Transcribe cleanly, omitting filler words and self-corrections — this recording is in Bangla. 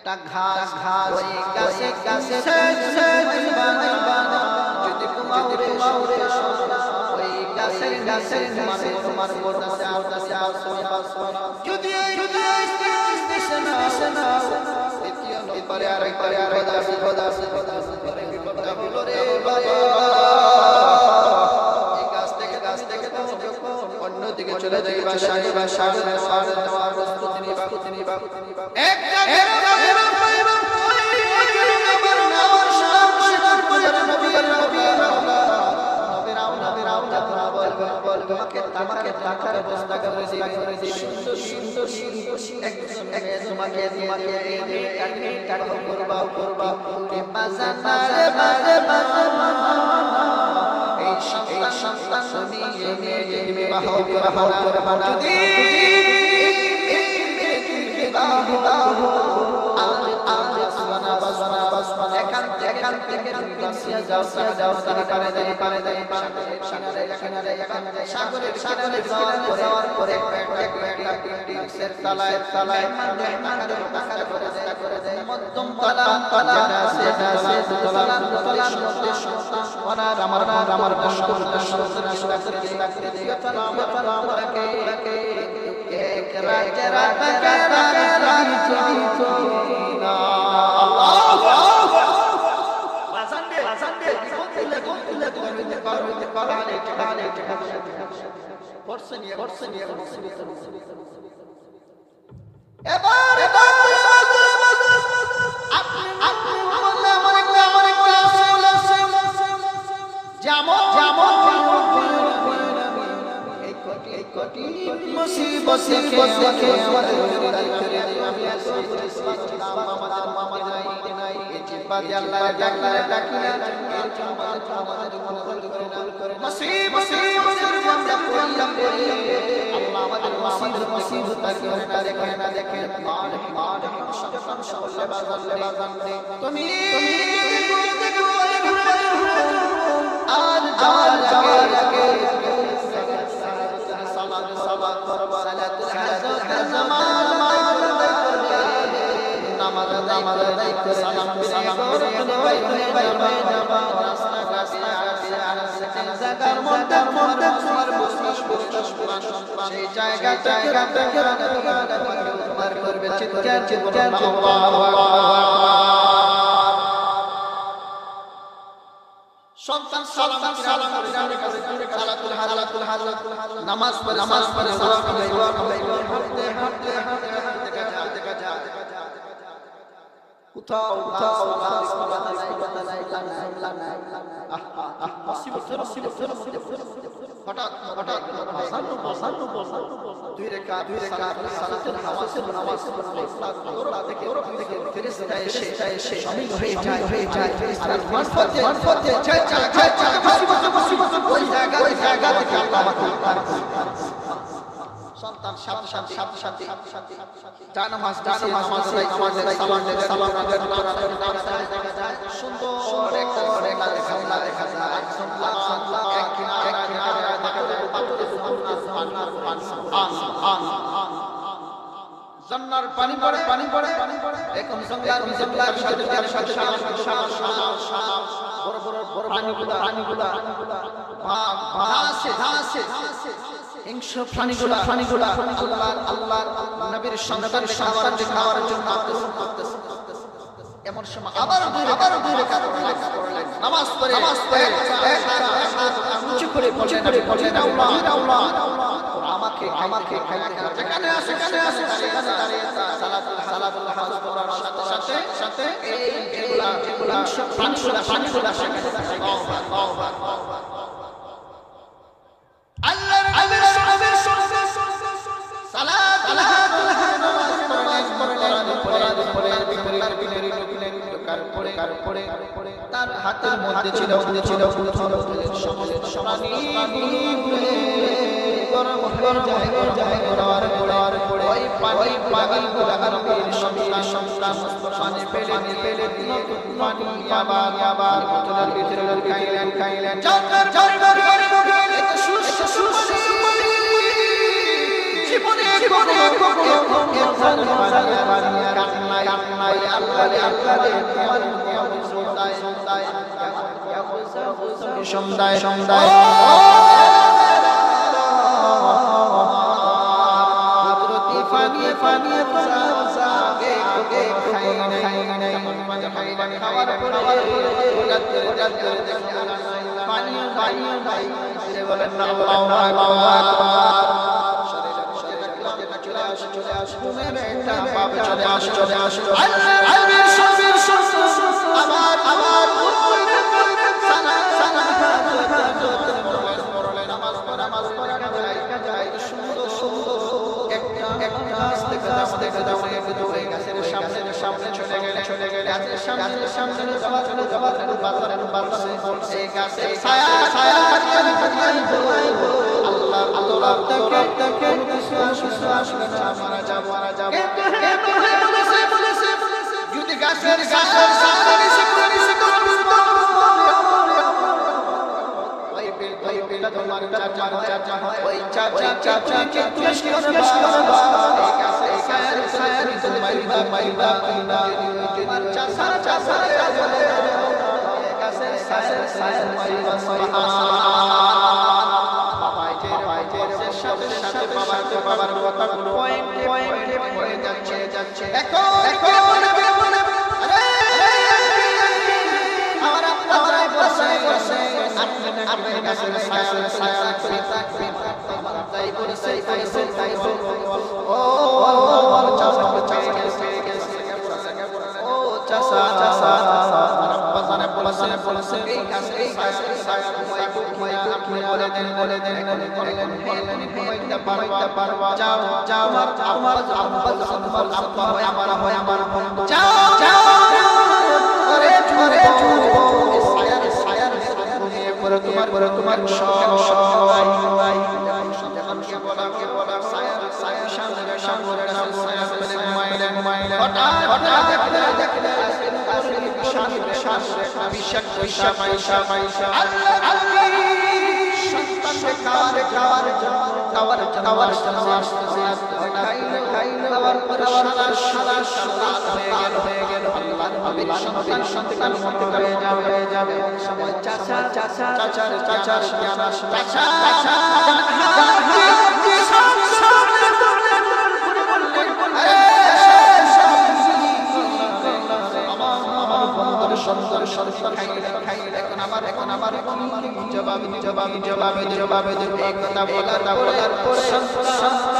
একটা ঘাস ওই গাছে গাছে যদি কুমাউরে ওই গাছের গাছের তোমার বড় যদি না দ্বিতীয় নম্বরে আরেকবারে এই গাছ থেকে অন্যদিকে চলে যাইবা সাগরে যাওয়ার প্রস্তুতি নিবা একটা তোমাকে টাকার বস্তা করে তোমাকে টাকা করবা এই সন্তান এখান থেকে যাও সাগরের যাওয়ার পরে তলায় মধ্যম আমার নামাজ পড়ে কোথাও হঠাৎ দুই রাকাত সালাতুল নামাজ থেকে ফেরেশতা এসে শামিল হয়ে যায় আর মানফতে ওই জায়গা থেকে আল্লাহ আমাকে সন্তান সাথে নামাজ সুন্দর দেখা যায় জান্নার পানি পড়ে এখন জঙ্গলার সাথে বড় পানিগুলা ভাসে হিংস্র প্রাণীগুলা আল্লাহর নবীর সন্তান খাওয়ার জন্য করতেছে। এমন সময় আবার দুই রাকাত পড়লেন নামাজ পড়ে উঁচু করে বললেন আল্লাহ আমাকে খাইতে হবে। যেখানে আসে সেখানে দাঁড়িয়ে সালাতুল হাজ পড়ার সাথে এইগুলা প্রাণীগুলা আল্লাহর নবীর সালাতুল নামাজ পড়ে তার হাতের মধ্যে ছিল গরম যায় করার পরে ওই পানিগুলো নবীর সন্তান পানি ফেলে দিয়ে পানি আবার বোতলের ভিতরে খাইলেন জীবনে কখনো কান্নায় আল্লাহ সন্ধ্যায় ফানিয়ে খাওয়ার পরে বলেন না আল্লাহু আকবার চলে আসে একটা পাবে চলে আসে আল্লাহর সবির আমার সানা নামাজ পড়া যায় সুন্দর একটা দেখে দাও একটু দূরে গাছের সামনে চলে গেলে গাছের সামনে যাওয়া বাতাসে এই গাছের ছায়া আল্লাহ তাকে কিছু আসবে না মারা যাব বলেছে যদি গাছের সামনে নিচে বেলা তোমার চাচা হয় ওই চাচাকে তুলেশ করবা এই গাছে ছায়া নিচে মাইবা তোমার চাচা বলে এই গাছে ছায়া মাইবা সাথে বাবার কথাগুলো পয়েন্টে পড়ে যাচ্ছে এখন আমার আপনারাই বসে আপনি গাছের ছায়া আমার তাই বলেছে তাই ও চাচা ও চাচা বাজারে বলেছে এই গাছের ছায়া আপনি বলে দেন পারবা যাও আমার আব্বা হয় আমার যাও ছায়ার ঘুমিয়ে পড়ে তোমার সবাই যখন কে বলা ছায়ার সামনে ঘুমাইলেন হঠাৎ দেখলে পয়সা সন্তানকে খাওয়ার জন্য খাওয়ার পরে সারা হয়ে গেল আল্লাহর সন্তান হয়ে যাবে সময় চাচার জ্ঞান আসে এখন আমার জবাব দেব এই কথা বলার পরে